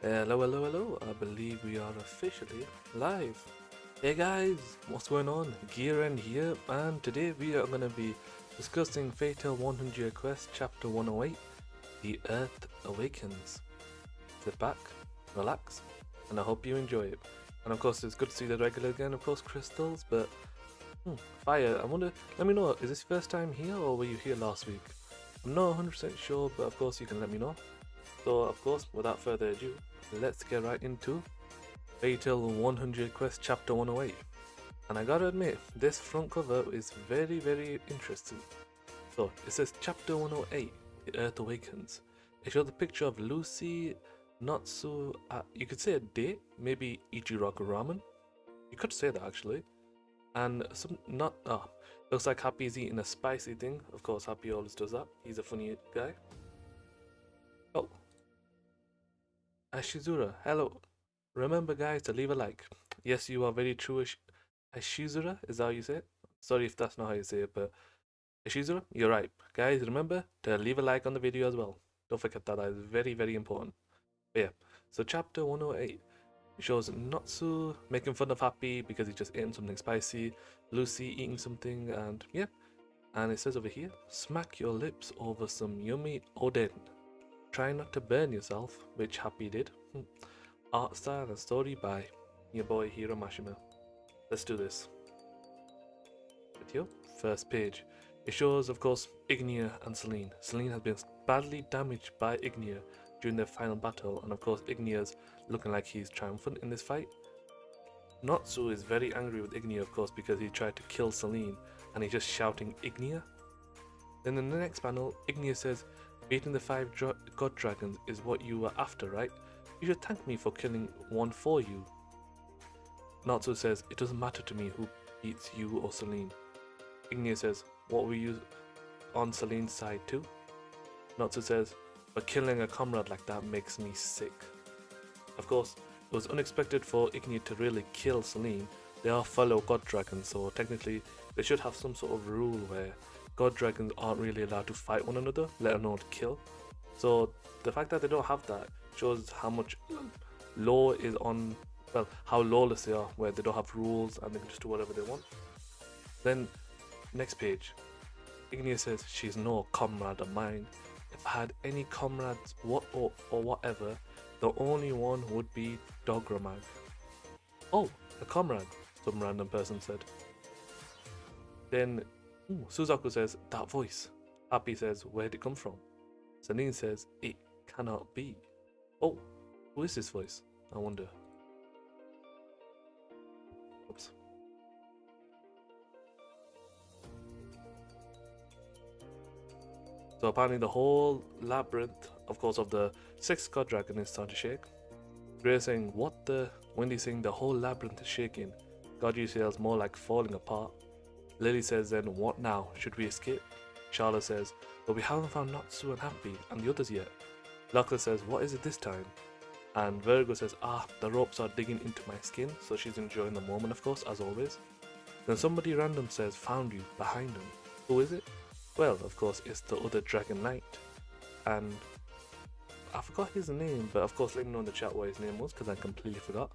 Hello, hello, hello. I believe we are officially live. Hey guys, what's going on? E.N.D here, and today we are going to be discussing Fatal 100 Quest Chapter 108, The Earth Awakens. Sit back, relax, and I hope you enjoy it. And of course, it's good to see the regular again, of course, crystals, but Fire, I wonder, let me know, is this your first time here or were you here last week? I'm not 100% sure, but of course you can let me know. So, of course, without further ado, let's get right into Fatal 100 Quest Chapter 108. And I gotta admit, this front cover is very, very interesting. So, it says Chapter 108, The Earth Awakens. It shows a picture of Lucy, Natsu, you could say a date, maybe Ichiraku ramen. You could say that actually. And looks like Happy's eating a spicy thing. Of course, Happy always does that. He's a funny guy. Oh. Ashizura, hello. Remember guys to leave a like. Yes, you are very true, Ashizura, is that how you say it? Sorry if that's not how you say it, but Ashizura, you're right. Guys, remember to leave a like on the video as well. Don't forget that is very, very important. But yeah, so chapter 108. It shows Natsu making fun of Happy because he just ate something spicy, Lucy eating something, and yeah. And it says over here, smack your lips over some yummy oden. Try not to burn yourself, which Happy did. Art style and story by your boy Hiro Mashima. Let's do this. Video, first page. It shows, of course, Ignia and Celine. Celine has been badly damaged by Ignia during their final battle, and of course Ignia's looking like he's triumphant in this fight. Natsu is very angry with Ignia, of course, because he tried to kill Celine, and he's just shouting Ignia. Then in the next panel, Ignia says, beating the 5 god dragons is what you were after, right? You should thank me for killing one for you. Natsu says, it doesn't matter to me who beats you or Celine. Ignia says, what were you on Celine's side too? Natsu says, but killing a comrade like that makes me sick. Of course, it was unexpected for Ignia to really kill Celine. They are fellow god dragons, so technically they should have some sort of rule where god dragons aren't really allowed to fight one another, let alone kill. So the fact that they don't have that shows how much law is on, well, how lawless they are, where they don't have rules and they can just do whatever they want. Then, next page, Ignia says, she's no comrade of mine. If I had any comrades or whatever, the only one would be Dogra Mag. Oh, a comrade, some random person said. Then Suzaku says, that voice. Happy says, where'd it come from? Celine says, it cannot be. Oh, who is this voice? I wonder. Oops. So apparently the whole labyrinth, of course, of the 6th god dragon is starting to shake. Gray saying, what the? Wendy saying the whole labyrinth is shaking. Goju says more like falling apart. Lily says then, what now? Should we escape? Charlotte says, but we haven't found Natsu and Happy and the others yet. Lachlan says, what is it this time? And Virgo says, the ropes are digging into my skin, so she's enjoying the moment, of course, as always. Then somebody random says, found you, behind them. Who is it? Well, of course, it's the other Dragon Knight. And I forgot his name, but of course let me know in the chat what his name was, because I completely forgot.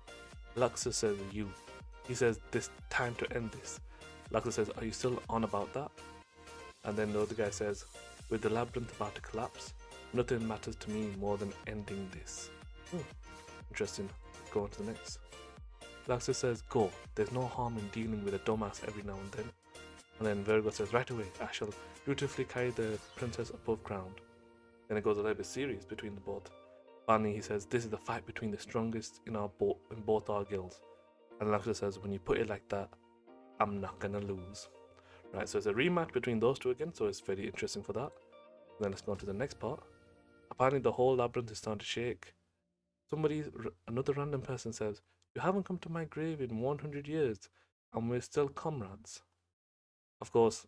Luxa says, you. He says, this time to end this. Luxa says, are you still on about that? And then the other guy says, with the labyrinth about to collapse, nothing matters to me more than ending this. Interesting. Let's go on to the next. Luxa says, go. There's no harm in dealing with a dumbass every now and then. And then Virgo says, right away, I shall dutifully carry the princess above ground. Then it goes a little bit serious between the both. Finally, he says, this is the fight between the strongest in both our guilds. And Luxa says, when you put it like that, I'm not gonna lose. Right, so it's a rematch between those two again, so it's very interesting for that. And then let's go on to the next part. Apparently the whole labyrinth is starting to shake. Another random person says, you haven't come to my grave in 100 years, and we're still comrades. Of course,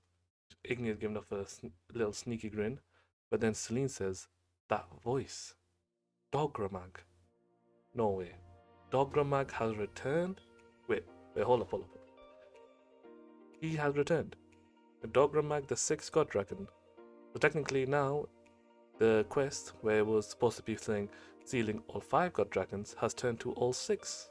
Ignia is giving off a little sneaky grin, but then Celine says, that voice. Dogra Mag. No way. Dogra Mag has returned? Wait, hold up. He has returned. Dogra Mag, the 6th god dragon. So technically now, the quest where it was supposed to be saying sealing all 5 god dragons has turned to all 6.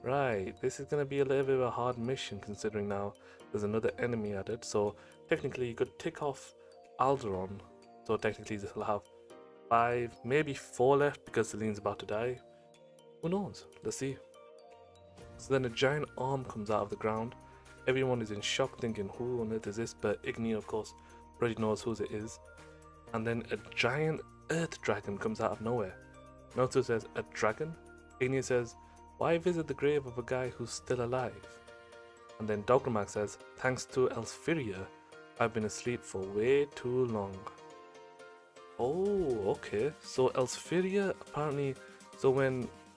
Right, this is going to be a little bit of a hard mission considering now there's another enemy added. So technically you could tick off Alderon. So technically this will have 5, maybe 4 left because Celine's about to die. Who knows? Let's see. So then a giant arm comes out of the ground. Everyone is in shock thinking who on earth is this, but Ignia of course already knows who it is. And then a giant earth dragon comes out of nowhere. Natsu says, a dragon? Ignia says, why visit the grave of a guy who's still alive? And then Dogra Mag says, thanks to Elsphyria, I've been asleep for way too long. Oh, okay. So Elsphyria apparently,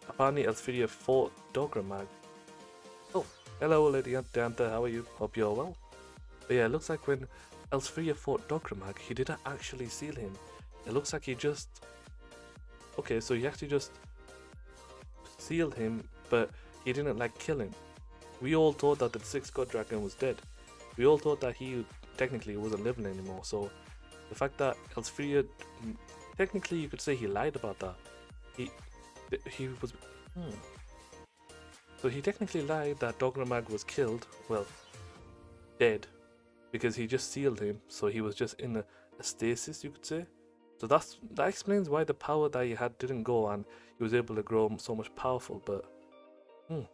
apparently Elsphyria fought Dogra Mag. Oh, hello Lady Danta, how are you? Hope you're well. But yeah, it looks like when Elsphyria fought Dogra Mag, he didn't actually seal him. It looks like he just... Okay, so he actually just sealed him, but he didn't like kill him. We all thought that the 6th god dragon was dead. We all thought that he technically wasn't living anymore. So the fact that Elsphyria, technically you could say he lied about that. He was So he technically lied that Dogra Mag was killed, well, dead, because he just sealed him. So he was just in a stasis, you could say. So that explains why the power that he had didn't go and he was able to grow so much powerful, but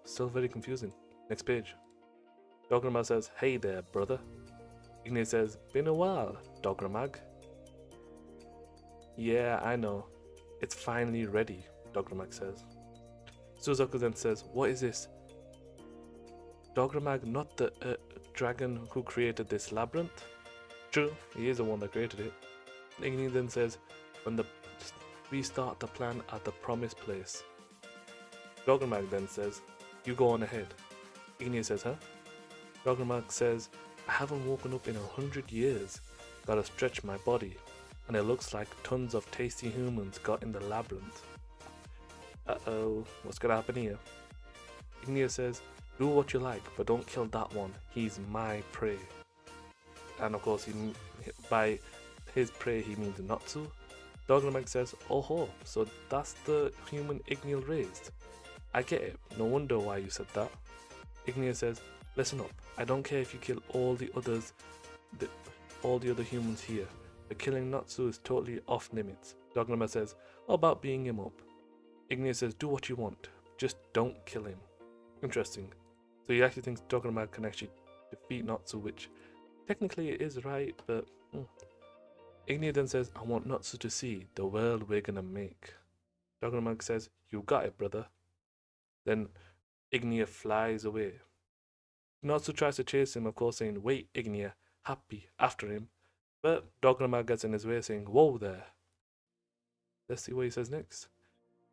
still very confusing. Next page. Dogra Mag says, hey there, brother. Ignia says, been a while, Dogra Mag. Yeah, I know. It's finally ready, Dogra Mag says. Suzaku then says, what is this? Dogra Mag not the dragon who created this labyrinth? True, he is the one that created it. Ignia then says, we start the plan at the promised place. Dogra Mag then says, you go on ahead. Ignia says, huh? Dogra Mag says, I haven't woken up in 100 years. Gotta stretch my body. And it looks like tons of tasty humans got in the labyrinth. Uh-oh, what's gonna happen here? Ignia says, do what you like, but don't kill that one. He's my prey. And of course, by his prey he means Natsu. Dogra Mag says, oh ho, so that's the human Ignia raised. I get it, no wonder why you said that. Ignia says, listen up, I don't care if you kill all the other humans here, but killing Natsu is totally off limits. Dogra Mag says, how about beating him up? Ignia says, do what you want, just don't kill him. Interesting. So he actually thinks Dogra Mag can actually defeat Natsu, which technically it is right, but... Ignia then says, I want Natsu to see the world we're gonna make. Dogra Mag says, you got it, brother. Then Ignia flies away. Natsu tries to chase him, of course, saying, wait, Ignia, happy, after him. But Dogra Mag gets in his way, saying, whoa there. Let's see what he says next.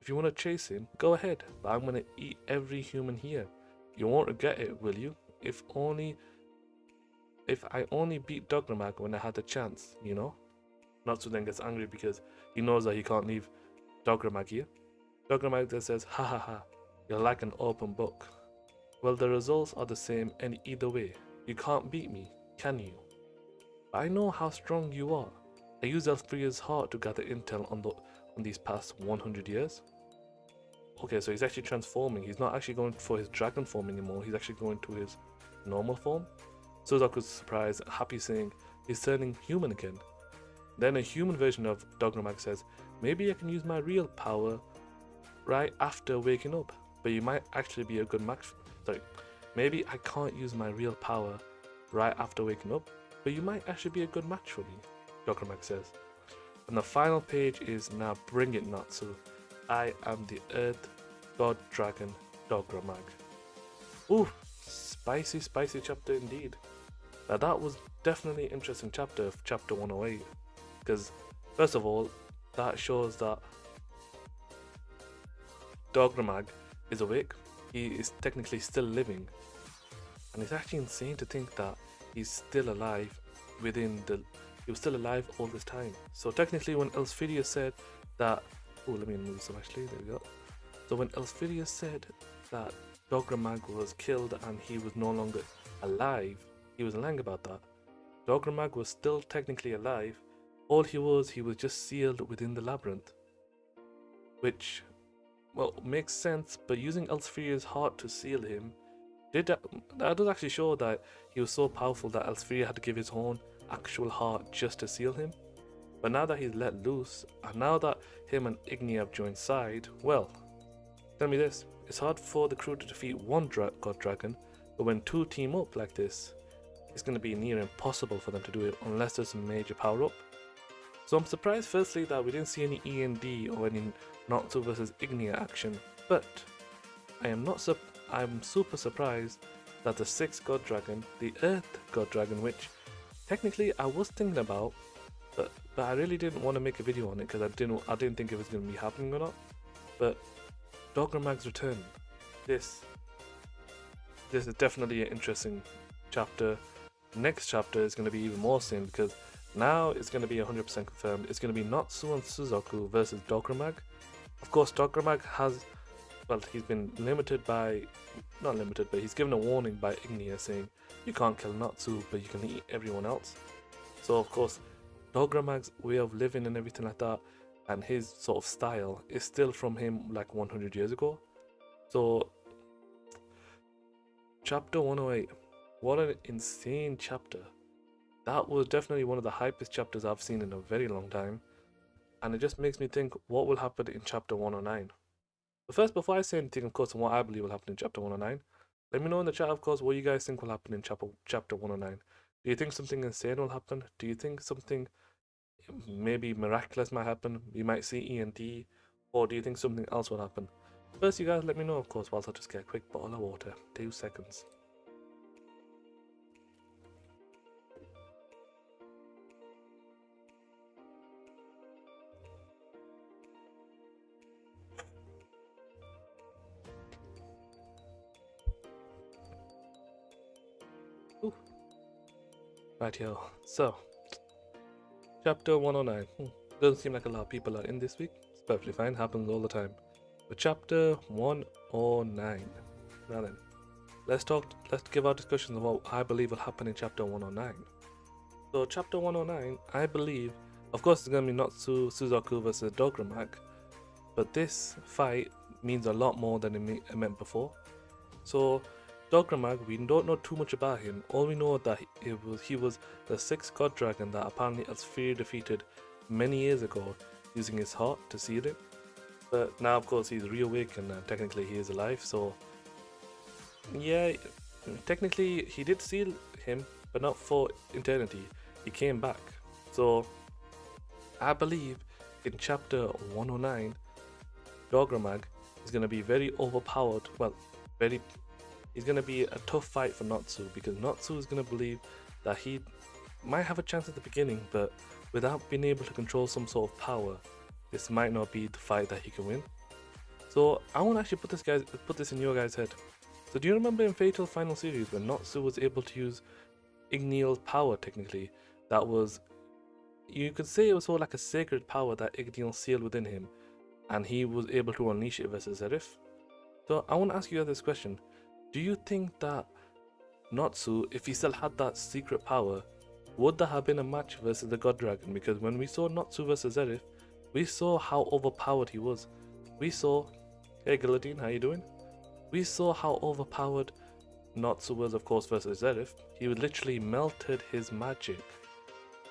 If you want to chase him, go ahead, but I'm gonna eat every human here. You won't regret it, will you? If I only beat Dogra Mag when I had the chance, you know? Natsu then gets angry because he knows that he can't leave Dogra Mag here. Dogra Mag then says, ha ha ha, you're like an open book. Well, the results are the same and either way. You can't beat me, can you? But I know how strong you are. I used Elsphyria's heart to gather intel on these past 100 years. Okay, so he's actually transforming. He's not actually going for his dragon form anymore. He's actually going to his normal form. Suzaku's surprised, happy, saying he's turning human again. Then a human version of Dogra Mag says, maybe I can use my real power right after waking up, but you might actually be a good match. Maybe I can't use my real power right after waking up, but you might actually be a good match for me, Dogra Mag says. And the final page is, now bring it, Natsu. I am the Earth God Dragon Dogra Mag. Ooh, spicy, spicy chapter indeed. Now that was definitely an interesting chapter of chapter 108. Because, first of all, that shows that Dogra Mag is awake. He is technically still living. And it's actually insane to think that he's still alive he was still alive all this time. So technically when Elsphyria said that... Oh, let me move some actually, there we go. So when Elsphyria said that Dogra Mag was killed and he was no longer alive, he was lying about that. Dogra Mag was still technically alive. All he was just sealed within the labyrinth. which, well, makes sense, but using Elsphere's heart to seal him, that does actually show that he was so powerful that Elsphere had to give his own actual heart just to seal him. But now that he's let loose, and now that him and Ignia have joined side, well, tell me this, it's hard for the crew to defeat one god dragon, but when two team up like this, it's going to be near impossible for them to do it unless there's a major power up. So I'm surprised firstly that we didn't see any E.N.D or any Natsu versus Ignia action, but I'm super surprised that the 6th god dragon, the Earth god dragon, which technically I was thinking about, but I really didn't want to make a video on it because I didn't think it was going to be happening or not. But Dogra Mag's return, this is definitely an interesting chapter. Next chapter is going to be even more soon because now it's going to be 100% confirmed. It's going to be Natsu and Suzaku versus Dogra Mag. Of course, Dogra Mag has, well, he's been limited by, not limited, but he's given a warning by Ignia saying you can't kill Natsu, but you can eat everyone else. So of course, Dogra Mag's way of living and everything like that, and his sort of style is still from him like 100 years ago. So, chapter 108, what an insane chapter. That was definitely one of the hypest chapters I've seen in a very long time, and it just makes me think what will happen in chapter 109. But first, before I say anything, of course, on what I believe will happen in chapter 109, let me know in the chat, of course, what you guys think will happen in chapter 109. Do you think something insane will happen? Do you think something maybe miraculous might happen? You might see E.N.D, or do you think something else will happen? First, you guys let me know, of course, whilst I just get a quick bottle of water. 2 seconds. Ooh. Right here. So, chapter 109. Doesn't seem like a lot of people are in this week. It's perfectly fine, happens all the time. But chapter 109. Now then, let's give our discussions on what I believe will happen in chapter 109. So chapter 109, I believe, of course it's going to be Natsu Suzaku versus Dogra Mag, but this fight means a lot more than it meant before. So Dogra Mag, we don't know too much about him. All we know is that he was the 6th god dragon that apparently Elsphere defeated many years ago using his heart to seal it. But now of course he's reawakened and technically he is alive, so yeah, technically he did seal him, but not for eternity. He came back. So I believe in chapter 109, Dogra Mag is going to be very overpowered. Well, he's going to be a tough fight for Natsu, because Natsu is going to believe that he might have a chance at the beginning, but without being able to control some sort of power, this might not be the fight that he can win. So I want to actually put this in your guys' head. So do you remember in Fatal Final Series when Natsu was able to use Ignial's power technically? That was, you could say it was sort of like a sacred power that Ignial sealed within him, and he was able to unleash it versus Zerif. So I want to ask you guys this question. Do you think that Natsu, if he still had that secret power, would there have been a match versus the God Dragon? Because when we saw Natsu versus Zerif, we saw how overpowered he was. We saw, hey Guillotine, how you doing? We saw how overpowered Natsu was, of course, versus Zerif. He literally melted his magic.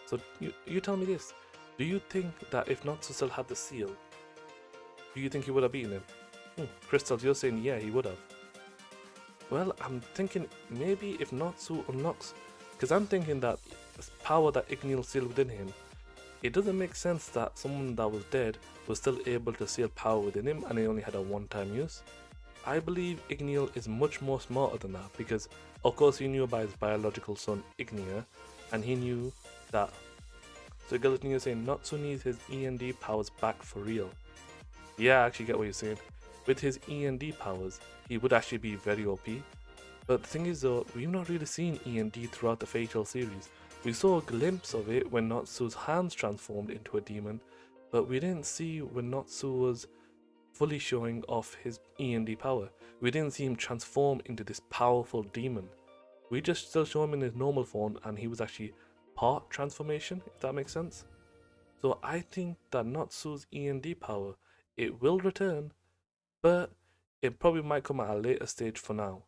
So you tell me this. Do you think that if Natsu still had the seal, do you think he would have beaten him? Crystals, you're saying yeah, he would have. Well, I'm thinking maybe if Natsu unlocks, because I'm thinking that power that Ignial sealed within him, it doesn't make sense that someone that was dead was still able to seal power within him and he only had a one-time use. I believe Ignial is much more smarter than that, because of course he knew about his biological son Ignia, and he knew that. So Guillotine is saying Natsu needs his E.N.D powers back for real. Yeah, I actually get what you're saying. With his E.N.D powers, he would actually be very OP. But the thing is though, we've not really seen E.N.D throughout the Fatal series. We saw a glimpse of it when Natsu's hands transformed into a demon, but we didn't see when Natsu was fully showing off his E.N.D power. We didn't see him transform into this powerful demon. We just still saw him in his normal form, and he was actually part transformation, if that makes sense. So I think that Natsu's E.N.D power It will return, but it probably might come at a later stage for now.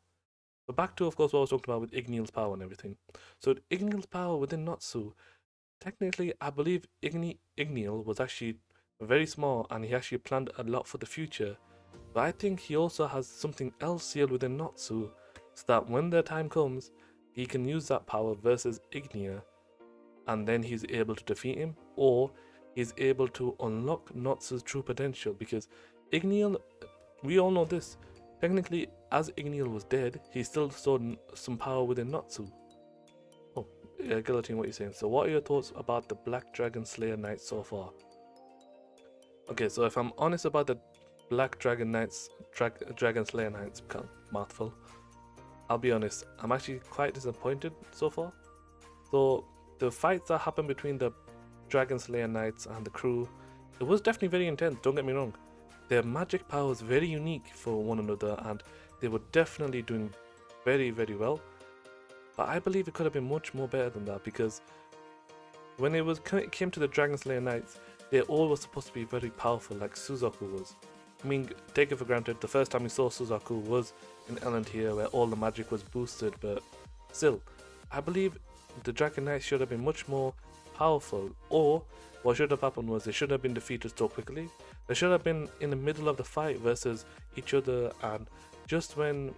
But back to, of course, what I was talking about with Igniel's power and everything. So Igniel's power within Natsu, technically, I believe Igniel was actually very small and he actually planned a lot for the future. But I think he also has something else sealed within Natsu, so that when the time comes, he can use that power versus Ignia, and then he's able to defeat him, or he's able to unlock Natsu's true potential. Because Igniel, we all know this, technically, as Igniel was dead, he still stored some power within Natsu. Oh, yeah, Guillotine, what are you saying? So what are your thoughts about the Black Dragon Slayer Knights so far? Okay, so if I'm honest about the Black Dragon Knights, Dragon Slayer Knights, mouthful, I'll be honest, I'm actually quite disappointed so far. So the fights that happened between the Dragon Slayer Knights and the crew, it was definitely very intense, don't get me wrong. Their magic power was very unique for one another and they were definitely doing very, very well. But I believe it could have been much more better than that, because when it came to the Dragon Slayer Knights, they all were supposed to be very powerful, like Suzaku was. I mean, take it for granted, the first time we saw Suzaku was in E.N.D here, where all the magic was boosted, but still, I believe the Dragon Knights should have been much more powerful, or what should have happened was they should have been defeated so quickly. They should have been in the middle of the fight versus each other, and just when,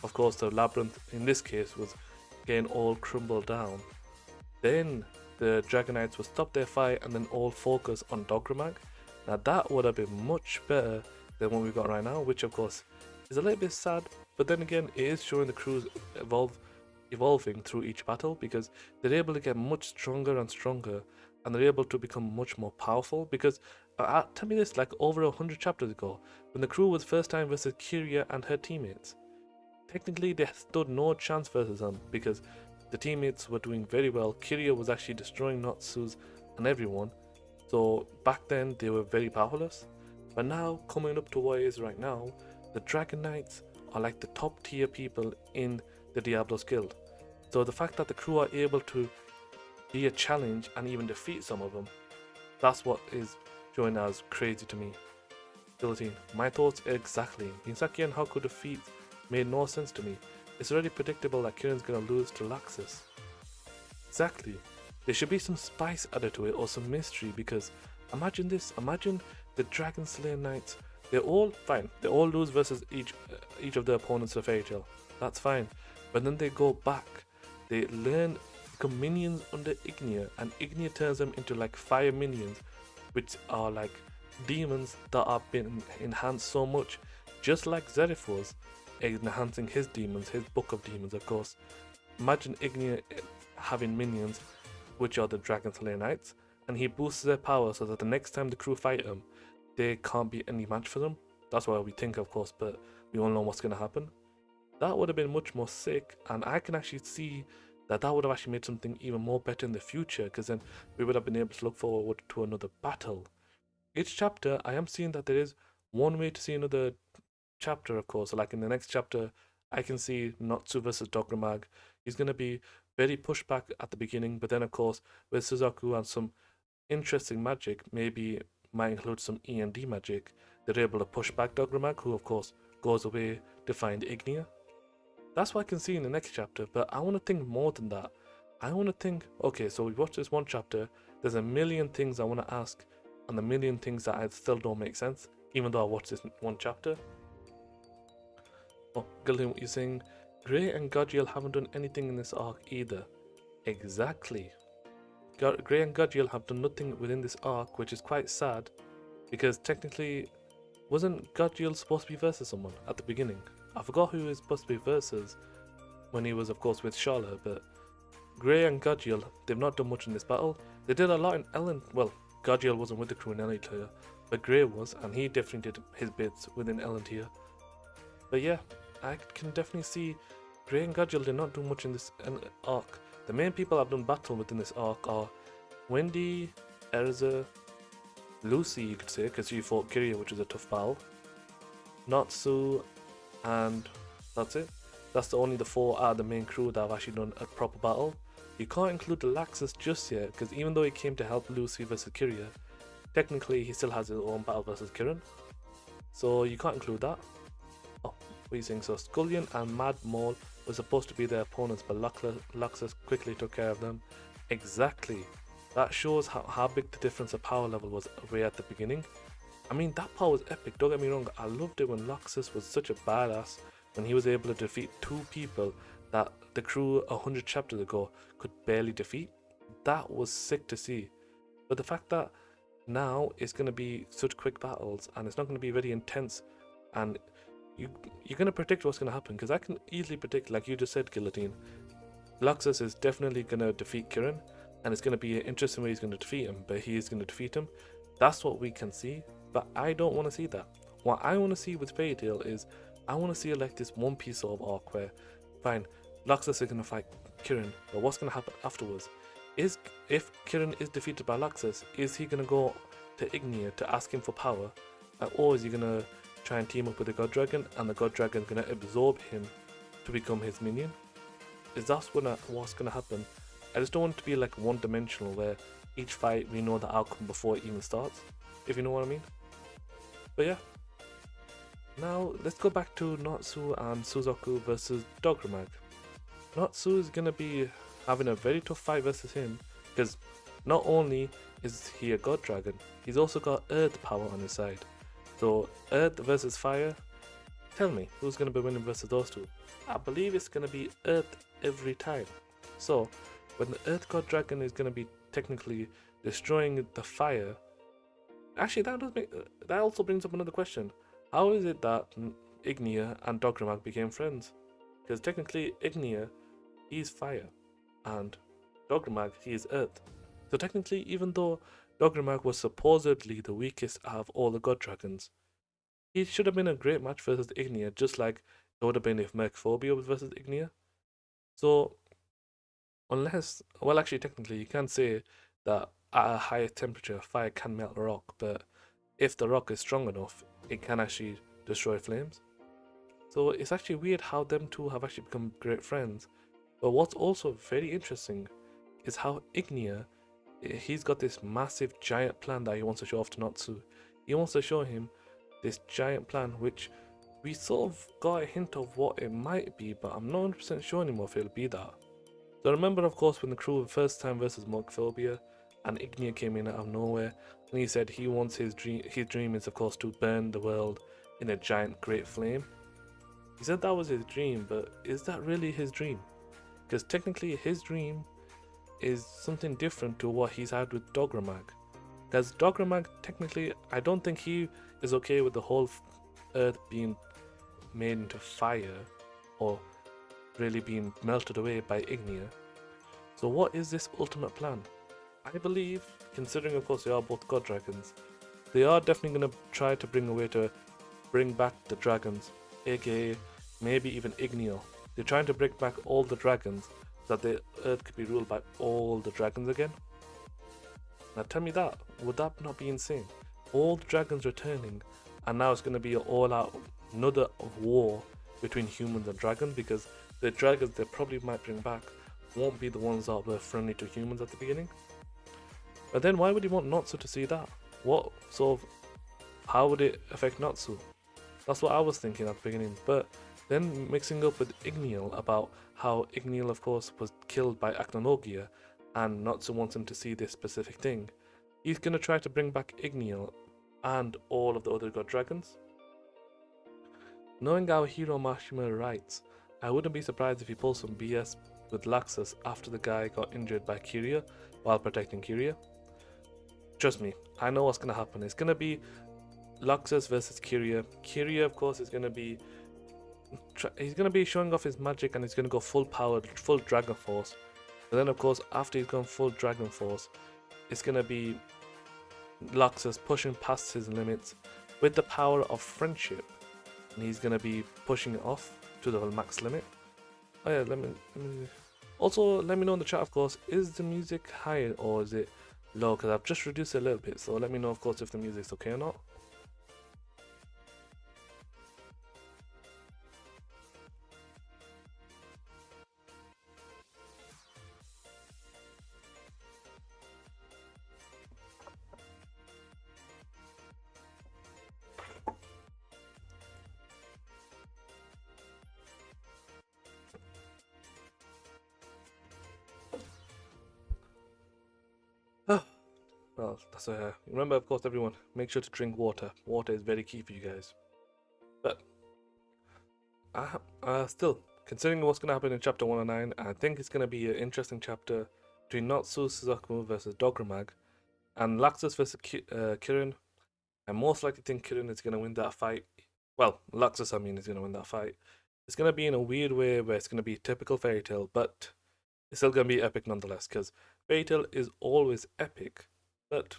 of course, the labyrinth in this case was getting all crumbled down, then the Dragon Knights would stop their fight and then all focus on Dogra Mag. Now that would have been much better than what we got right now, which of course is a little bit sad, but then again it is showing the crews evolving through each battle, because they're able to get much stronger and stronger, and they're able to become much more powerful. Because tell me this, like over 100 chapters ago, when the crew was first time versus Kiria and her teammates, technically they stood no chance versus them because the teammates were doing very well. Kiria was actually destroying Natsu's and everyone, so back then they were very powerless. But now, coming up to what it is right now, the Dragon Knights are like the top tier people in the Diablos guild. So the fact that the crew are able to be a challenge and even defeat some of them, that's what is showing as crazy to me. Guillotine, my thoughts exactly. Misaki and Haku defeat made no sense to me. It's already predictable that Kirin's gonna lose to Laxus. Exactly. There should be some spice added to it, or some mystery, because imagine this, imagine the Dragon Slayer Knights, they're all fine, they all lose versus each of their opponents of Fairy Tail. That's fine. But then they go back, they become minions under Ignia, and Ignia turns them into like fire minions, which are like demons that have been enhanced so much, just like Zerif was enhancing his demons, his book of demons, of course. Imagine Ignia having minions, which are the Dragon Slayer Knights, and he boosts their power so that the next time the crew fight him, they can't be any match for them. That's what we think, of course, but we all know what's going to happen. That would have been much more sick, and I can actually see that would have actually made something even more better in the future, because then we would have been able to look forward to another battle. Each chapter, I am seeing that there is one way to see another chapter, of course. Like in the next chapter, I can see Natsu versus Dogra Mag. He's going to be very pushed back at the beginning, but then, of course, with Suzaku and some interesting magic, maybe might include some E.N.D magic, they're able to push back Dogra Mag, who, of course, goes away to find Ignia. That's what I can see in the next chapter, but I want to think more than that. I want to think, okay, so we watched this one chapter, there's a million things I want to ask, and a million things that I still don't make sense, even though I watched this one chapter. Oh, Gillian, what you're saying? Grey and Godriel haven't done anything in this arc either. Exactly. Grey and Godriel have done nothing within this arc, which is quite sad, because technically, wasn't Godriel supposed to be versus someone at the beginning? I forgot who he was supposed to be versus when he was, of course, with Charlotte, but Grey and Godriel, they've not done much in this battle. They did a lot in Ellen. Well, Godriel wasn't with the crew in Ellen here, but Grey was, and he definitely did his bits within Ellen here. But yeah, I can definitely see Grey and Godriel did not do much in this arc. The main people I've done battle within this arc are Wendy, Erza, Lucy, you could say, because she fought Kiria, which was a tough battle, Natsu, and that's it. That's the four out of the main crew that have actually done a proper battle. You can't include the Laxus just yet, because even though he came to help Lucy versus Kiria, technically he still has his own battle versus Kirin, so you can't include that. Oh, what are you saying? So Scullion and Mad Maul were supposed to be their opponents, but Luxus quickly took care of them. Exactly. That shows how big the difference of power level was way at the beginning. I mean, that power was epic, don't get me wrong. I loved it when Luxus was such a badass, when he was able to defeat two people that the crew 100 chapters ago could barely defeat. That was sick to see. But the fact that now it's going to be such quick battles and it's not going to be very intense, and you're going to predict what's going to happen, because I can easily predict, like you just said, Guillotine, Luxus is definitely going to defeat Kirin, and it's going to be an interesting way he's going to defeat him, but he is going to defeat him. That's what we can see, but I don't want to see that. What I want to see with Fairy Tail is, I want to see like this One Piece sort of arc where, fine, Luxus is going to fight Kirin, but what's going to happen afterwards? If Kirin is defeated by Luxus, is he going to go to Ignia to ask him for power, or is he going to try and team up with the God Dragon, and the God Dragon is going to absorb him to become his minion? Is that what's going to happen? I just don't want it to be like one-dimensional where each fight we know the outcome before it even starts, if you know what I mean. But yeah, now let's go back to Natsu and Suzaku versus Dogra Mag. Natsu is going to be having a very tough fight versus him, because not only is he a God Dragon, he's also got Earth power on his side. So Earth versus Fire, tell me, who's going to be winning versus those two? I believe it's going to be Earth every time. So when the Earth God Dragon is going to be technically destroying the fire, actually that also brings up another question. How is it that Ignia and Dogra Mag became friends? Because technically Ignia, he's fire, and Dogra Mag, he is Earth. So technically, even though Dogra Mag was supposedly the weakest out of all the God Dragons, he should have been a great match versus Ignia, just like it would have been if Mercphobia was versus Ignia. So unless, well, actually technically you can say that at a higher temperature fire can melt a rock, but if the rock is strong enough it can actually destroy flames. So it's actually weird how them two have actually become great friends. But what's also very interesting is how Ignia, he's got this massive giant plan that he wants to show off to Natsu. He wants to show him this giant plan, which we sort of got a hint of what it might be, but I'm not 100% sure anymore if it'll be that. So remember, of course, when the crew the first time versus Morphobia, and Ignia came in out of nowhere, and he said he wants his dream is of course to burn the world in a giant great flame. He said that was his dream, but is that really his dream? Because technically his dream is something different to what he's had with Dogra Mag. Because Dogra Mag, technically, I don't think he is okay with the whole earth being made into fire, or really being melted away by Ignia. So what is this ultimate plan? I believe, considering of course they are both God Dragons, they are definitely going to try to bring back the dragons, aka maybe even Ignia. They're trying to bring back all the dragons so that the earth could be ruled by all the dragons again. Now tell me that, would that not be insane? All the dragons returning, and now it's going to be an all-out another war between humans and dragons, because the dragons they probably might bring back won't be the ones that were friendly to humans at the beginning. But then why would you want Natsu to see that? What sort of, how would it affect Natsu? That's what I was thinking at the beginning. But then mixing up with Ignial about how Ignial of course was killed by Acnologia, and Natsu wants him to see this specific thing, he's going to try to bring back Ignial and all of the other god dragons. Knowing our hero Mashima writes, I wouldn't be surprised if he pulls some BS with Laxus after the guy got injured by Kiria while protecting Kiria. Trust me, I know what's going to happen. It's going to be Laxus versus Kiria. Kiria of course is going to be, he's going to be showing off his magic, and he's going to go full power, full Dragon Force. And then of course after he's gone full Dragon Force, it's going to be Laxus pushing past his limits with the power of friendship, and he's going to be pushing it off to the max limit. Oh yeah, also let me know in the chat of course, is the music high or is it low, because I've just reduced it a little bit, so let me know of course if the music's okay or not. well, that's remember, of course, everyone, make sure to drink water. Water is very key for you guys. But still, considering what's going to happen in chapter 109, I think it's going to be an interesting chapter between Natsu Suzaku versus Dogra Mag, and Laxus versus Kirin. I most likely think Kirin is going to win that fight. Well, Laxus, I mean, is going to win that fight. It's going to be in a weird way where it's going to be typical Fairy Tail, but it's still going to be epic nonetheless, because Fairy Tail is always epic, but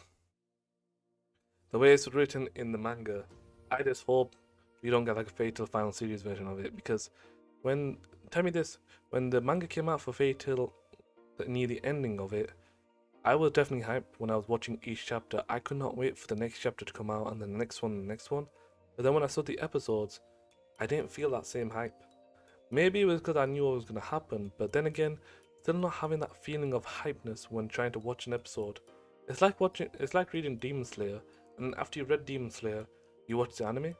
the way it's written in the manga, I just hope we don't get like a Fairy Tail final series version of it, because tell me this, when the manga came out for Fairy Tail, near the ending of it, I was definitely hyped when I was watching each chapter. I could not wait for the next chapter to come out, and then the next one, and the next one. But then when I saw the episodes, I didn't feel that same hype. Maybe it was because I knew what was going to happen, but then again, still not having that feeling of hypeness when trying to watch an episode. It's like reading Demon Slayer, and after you read Demon Slayer, you watch the anime.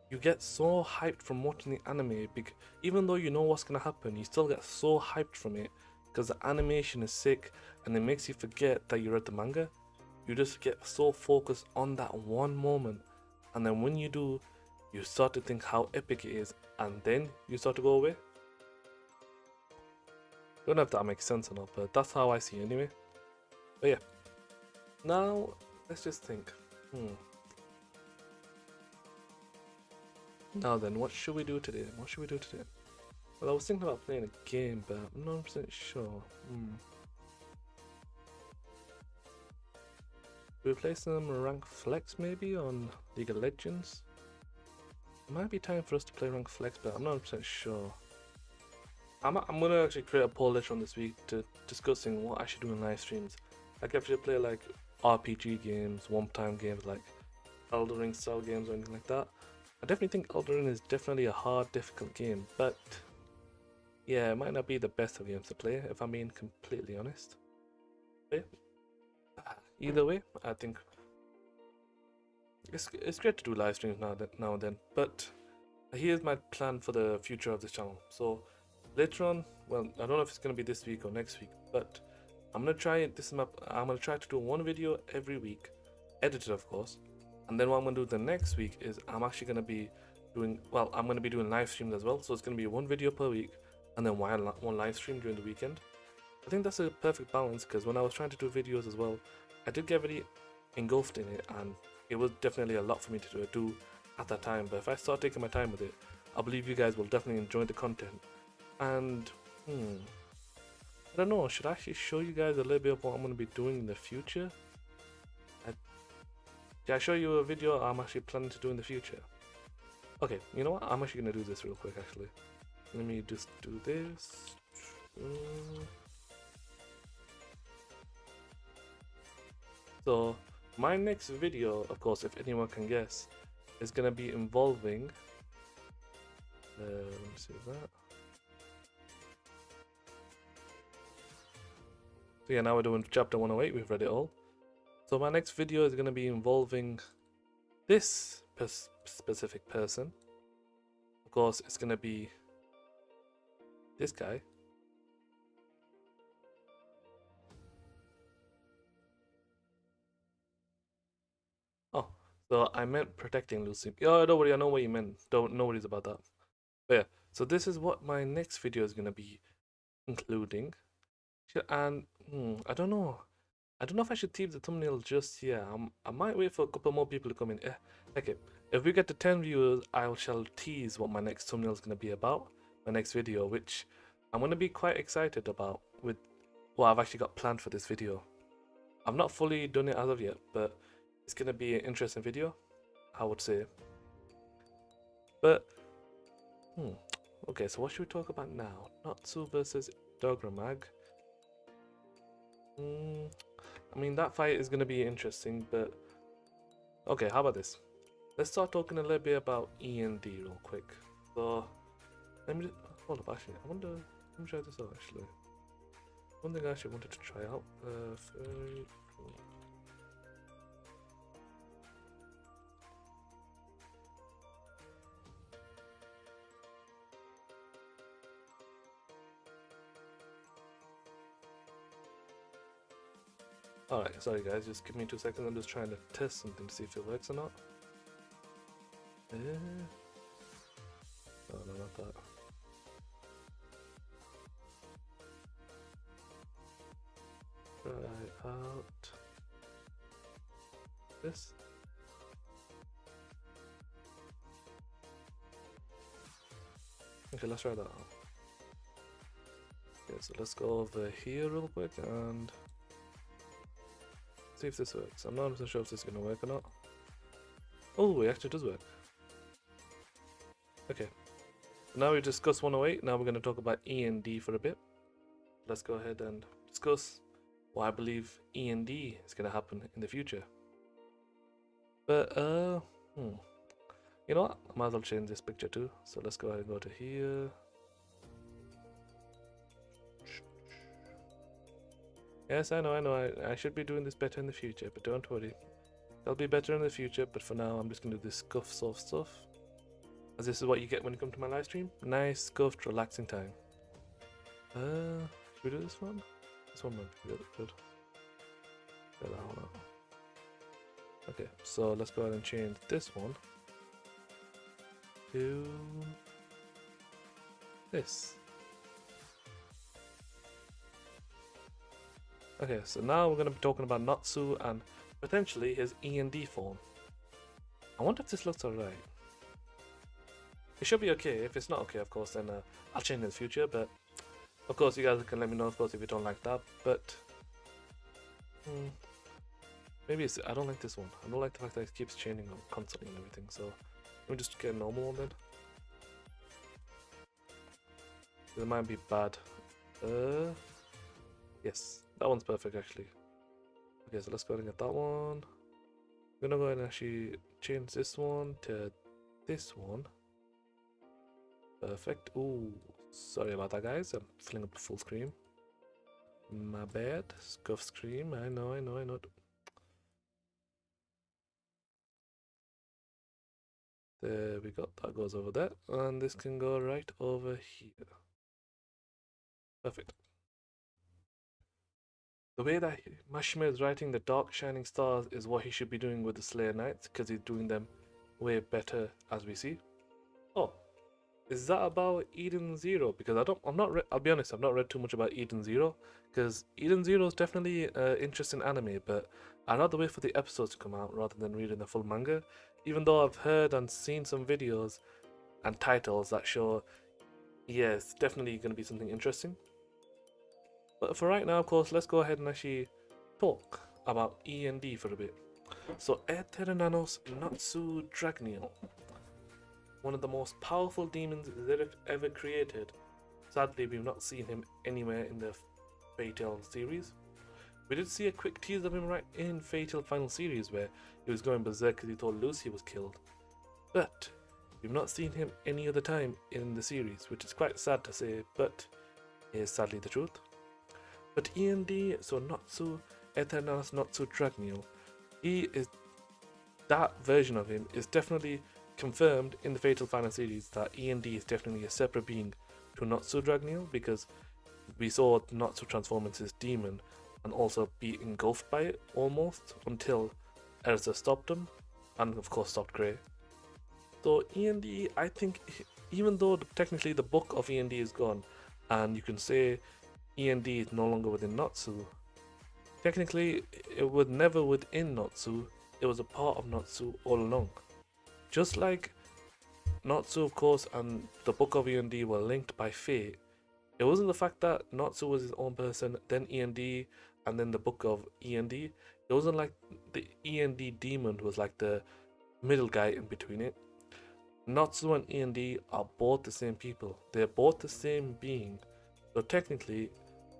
You get so hyped from watching the anime, even though you know what's going to happen, you still get so hyped from it, because the animation is sick, and it makes you forget that you read the manga. You just get so focused on that one moment, and then when you do, you start to think how epic it is, and then you start to go away. Don't know if that makes sense or not, but that's how I see it anyway. But yeah, now let's just think. Now then, what should we do today? Well, I was thinking about playing a game, but I'm not 100% sure. Should we play some rank flex maybe on League of Legends? It might be time for us to play rank flex, but I'm not 100% sure. I'm gonna actually create a poll later on this week to discussing what I should do in live streams. Like if I should play like RPG games, one-time games like Elden Ring style games or anything like that. I definitely think Elden Ring is definitely a hard, difficult game, but yeah, it might not be the best of games to play if I'm being completely honest. But yeah, either way, I think it's great to do live streams now and then. But here's my plan for the future of this channel. So later on, well, I don't know if it's gonna be this week or next week, but I'm gonna try to do one video every week, edited of course. And then what I'm gonna do the next week is I'm gonna be doing live streams as well. So it's gonna be one video per week, and then one live stream during the weekend. I think that's a perfect balance, because when I was trying to do videos as well, I did get very engulfed in it, and it was definitely a lot for me to do at that time. But if I start taking my time with it, I believe you guys will definitely enjoy the content. And I don't know, should I actually show you guys a little bit of what I'm going to be doing in the future? Did I show you a video I'm actually planning to do in the future? Okay, you know what? I'm actually going to do this real quick actually. Let me just do this. So my next video, of course, if anyone can guess, is going to be involving let me see that. So yeah, now we're doing chapter 108, we've read it all. So my next video is going to be involving this specific person. Of course, it's going to be this guy. Oh, so I meant protecting Lucy. Oh, don't worry, I know what you meant. No worries about that. But yeah, so this is what my next video is going to be including. And I don't know. I don't know if I should leave the thumbnail just yet. I might wait for a couple more people to come in. Okay, if we get to 10 viewers, I shall tease what my next thumbnail is going to be about. My next video, which I'm going to be quite excited about with what I've actually got planned for this video. I've not fully done it as of yet, but it's going to be an interesting video, I would say. But, okay, so what should we talk about now? Natsu versus Dogra Mag. I mean, that fight is going to be interesting, but okay, how about this? Let's start talking a little bit about E.N.D real quick. So, let me just, hold up, actually, let me try this out actually. One thing I actually wanted to try out, Alright, sorry guys, just give me 2 seconds. I'm just trying to test something to see if it works or not. Oh no, not that. Try out this. Okay, let's try that out. Okay, so let's go over here real quick and see if this works. I'm not sure if this is going to work or not. Oh, it actually does work. Okay. Now we discussed 108. Now we're going to talk about E.N.D for a bit. Let's go ahead and discuss what I believe E.N.D is going to happen in the future. But, you know what? I might as well change this picture too. So let's go ahead and go to here. Yes, I know. I should be doing this better in the future, but don't worry. I'll be better in the future, but for now, I'm just going to do this scuff soft stuff. As this is what you get when you come to my live stream. Nice, scuffed, relaxing time. Should we do this one? This one might be good. Get that one out. Okay, so let's go ahead and change this one to this. Okay, so now we're going to be talking about Natsu and potentially his E.N.D form. I wonder if this looks alright. It should be okay. If it's not okay, of course, then I'll change in the future. But of course, you guys can let me know, of course, if you don't like that. But maybe it's, I don't like this one. I don't like the fact that it keeps changing constantly and everything. So let me just get a normal one then. It might be bad. Yes, that one's perfect actually. Okay, so let's go ahead and get that one. I'm gonna go ahead and actually change this one to this one. Perfect. Ooh, sorry about that, guys. I'm filling up the full screen. My bad. Scuff screen. I know. There we go. That goes over there, and this can go right over here. Perfect. The way that Mashima is writing the dark shining stars is what he should be doing with the Slayer Knights, because he's doing them way better, as we see. Oh, is that about Eden Zero? Because I'll be honest, I've not read too much about Eden Zero, because Eden Zero is definitely an interesting anime, but I'd rather wait for the episodes to come out rather than reading the full manga, even though I've heard and seen some videos and titles that show, yeah, it's definitely going to be something interesting. But for right now, of course, let's go ahead and actually talk about E.N.D for a bit. So, Eternanos Natsu Dragneel, one of the most powerful demons Zerif ever created. Sadly, we've not seen him anywhere in the Fatal series. We did see a quick teaser of him right in Fatal Final Series where he was going berserk because he thought Lucy was killed. But we've not seen him any other time in the series, which is quite sad to say, but is sadly the truth. But E.N.D, so Natsu, Eternanos Natsu Dragneel, that version of him is definitely confirmed in the Fatal Final series that E.N.D is definitely a separate being to Natsu Dragneel, because we saw Natsu transform into this demon and also be engulfed by it almost until Erza stopped him and of course stopped Grey. So E.N.D, I think, even though technically the book of E.N.D is gone and you can say E.N.D is no longer within Natsu, technically it was never within Natsu, it was a part of Natsu all along. Just like Natsu, of course, and the book of E.N.D were linked by fate, it wasn't the fact that Natsu was his own person, then E.N.D, and then the book of E.N.D. It wasn't like the E.N.D demon was like the middle guy in between it. Natsu and E.N.D are both the same people. They're both the same being. So technically,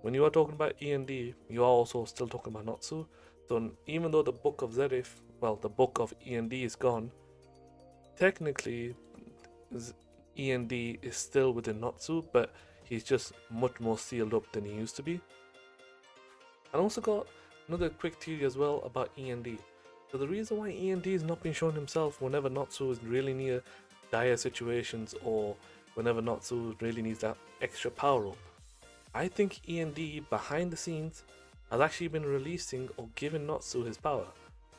when you are talking about E.N.D, you are also still talking about Natsu. So even though the book of Zerif, well, the book of E.N.D is gone, technically E.N.D is still within Natsu, but he's just much more sealed up than he used to be. I also got another quick theory as well about E.N.D. So the reason why E.N.D is not being shown himself whenever Natsu is really near dire situations or whenever Natsu really needs that extra power up, I think E.N.D behind the scenes has actually been releasing or giving Natsu his power.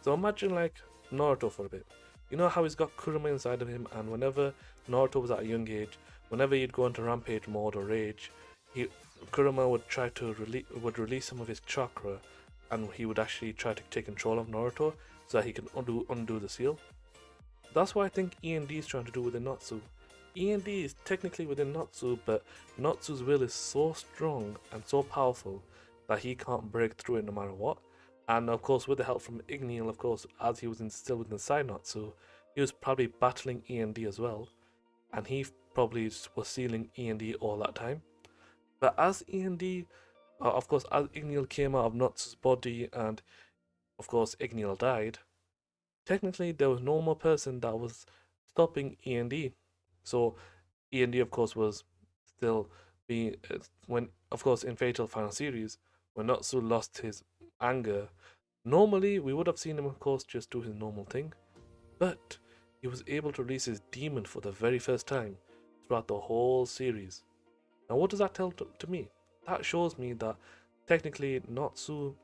So imagine like Naruto for a bit. You know how he's got Kurama inside of him, and whenever Naruto was at a young age, whenever he'd go into rampage mode or rage, he Kurama would try to release some of his chakra, and he would actually try to take control of Naruto so that he can undo the seal. That's what I think E.N.D is trying to do within Natsu. E.N.D is technically within Natsu, but Natsu's will is so strong and so powerful that he can't break through it no matter what. And of course, with the help from Ignia, of course, as he was still within Natsu, he was probably battling E.N.D as well, and he probably was sealing E.N.D all that time. But as E.N.D, of course, as Ignial came out of Natsu's body, and of course Ignial died, technically there was no more person that was stopping E.N.D. So E.N.D, of course, was still being when, of course, in Fatal Final Series, when Natsu lost his anger. Normally, we would have seen him, of course, just do his normal thing, but he was able to release his demon for the very first time throughout the whole series. Now, what does that tell to me? That shows me that technically Natsu,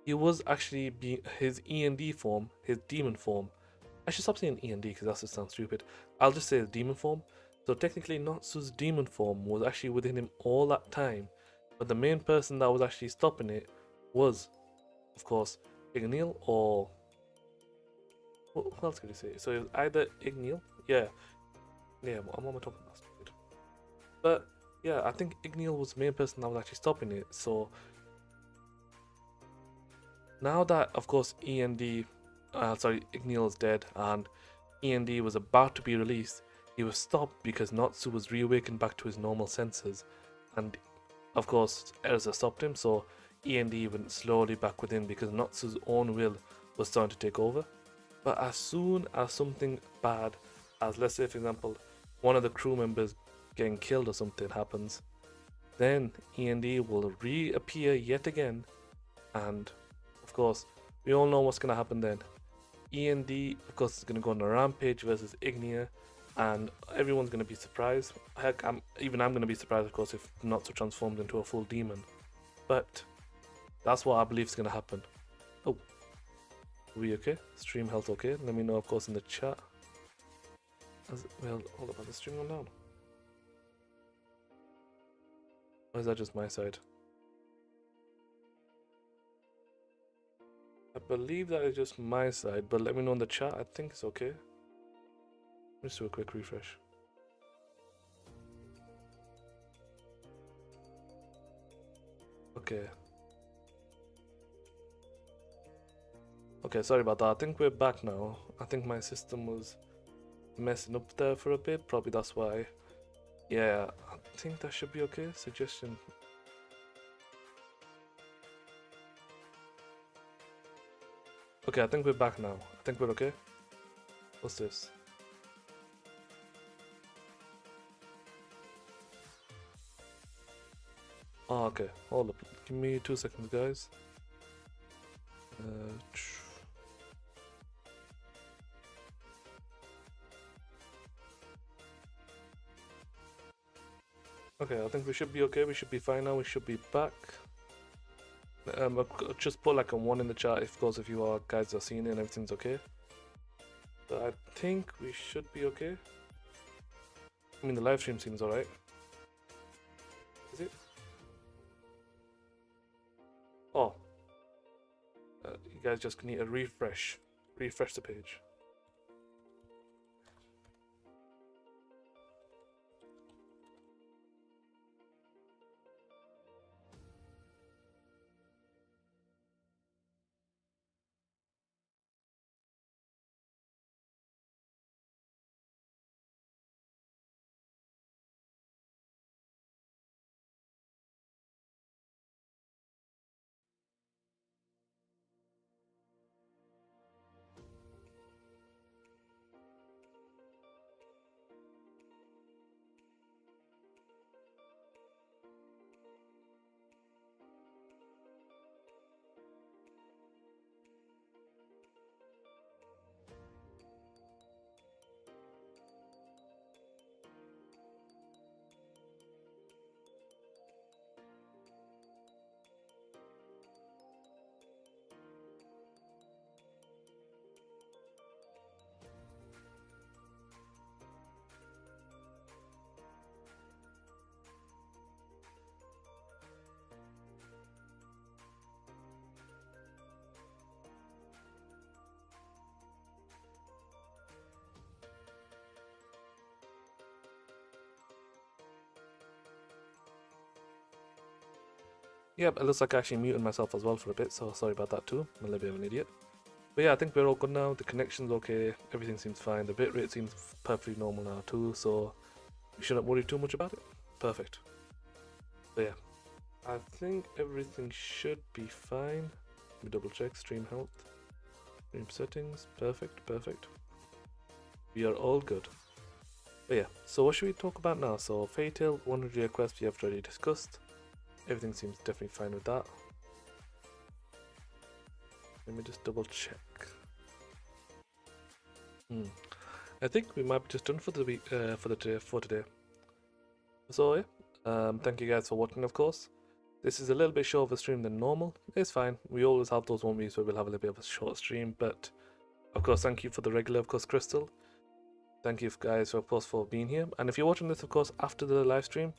he was actually being his E.N.D form, his demon form. I should stop saying E.N.D because that just sounds stupid. I'll just say his demon form. So technically, Natsu's demon form was actually within him all that time, but the main person that was actually stopping it was, of course, Igneel or what else could you say? So it was either Igneel, yeah, I'm talking about stupid. But yeah, I think Igneel was the main person that was actually stopping it. So now that, of course, Igneel is dead and E.N.D was about to be released, he was stopped because Natsu was reawakened back to his normal senses, and of course Erza stopped him, so E.N.D went slowly back within because Natsu's own will was starting to take over. But as soon as something bad, as let's say for example, one of the crew members getting killed or something happens, then E.N.D will reappear yet again, and of course we all know what's gonna happen then. E.N.D, of course, is going to go on a rampage versus Ignia, and everyone's going to be surprised. Heck, I'm going to be surprised, of course, if Natsu transformed into a full demon. But that's what I believe is going to happen. Oh, are we okay? Stream health okay? Let me know, of course, in the chat. Well, hold up, has the stream gone down? Or is that just my side? I believe that is just my side, but let me know in the chat. I think it's okay. Let's do a quick refresh. Okay. Okay, sorry about that. I think we're back now. I think my system was messing up there for a bit. Probably that's why. Yeah, I think that should be okay. Suggestion. Okay, I think we're back now. I think we're okay. What's this? Oh, okay. Hold up. Give me 2 seconds, guys. Uh, okay, I think we should be okay. We should be fine now. We should be back. I'll just put like a 1 in the chat if, of course, if you are guys are seeing it and everything's okay. But I think we should be okay. I mean, the live stream seems alright. Is it? Oh. You guys just need a refresh. Refresh the page. Yep, it looks like I actually muted myself as well for a bit, so sorry about that too. I'm a little bit of an idiot. But yeah, I think we're all good now. The connection's okay. Everything seems fine. The bitrate seems perfectly normal now too, so we shouldn't worry too much about it. Perfect. But yeah, I think everything should be fine. Let me double check. Stream health. Stream settings. Perfect, perfect. We are all good. But yeah, so what should we talk about now? So Fatal, 100 requests we have already discussed. Everything seems definitely fine with that. Let me just double check. I think we might be just done for the week, for today. So yeah, thank you guys for watching. Of course, this is a little bit short of a stream than normal. It's fine. We always have those 1 weeks where we'll have a little bit of a short stream, but of course, thank you for the regular, of course, Crystal. Thank you guys, of course, for being here. And if you're watching this, of course, after the live stream,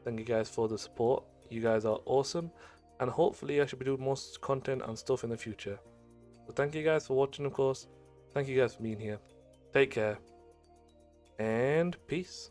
thank you guys for the support. You guys are awesome, and hopefully, I should be doing more content and stuff in the future. So thank you guys for watching, of course. Thank you guys for being here. Take care, and peace.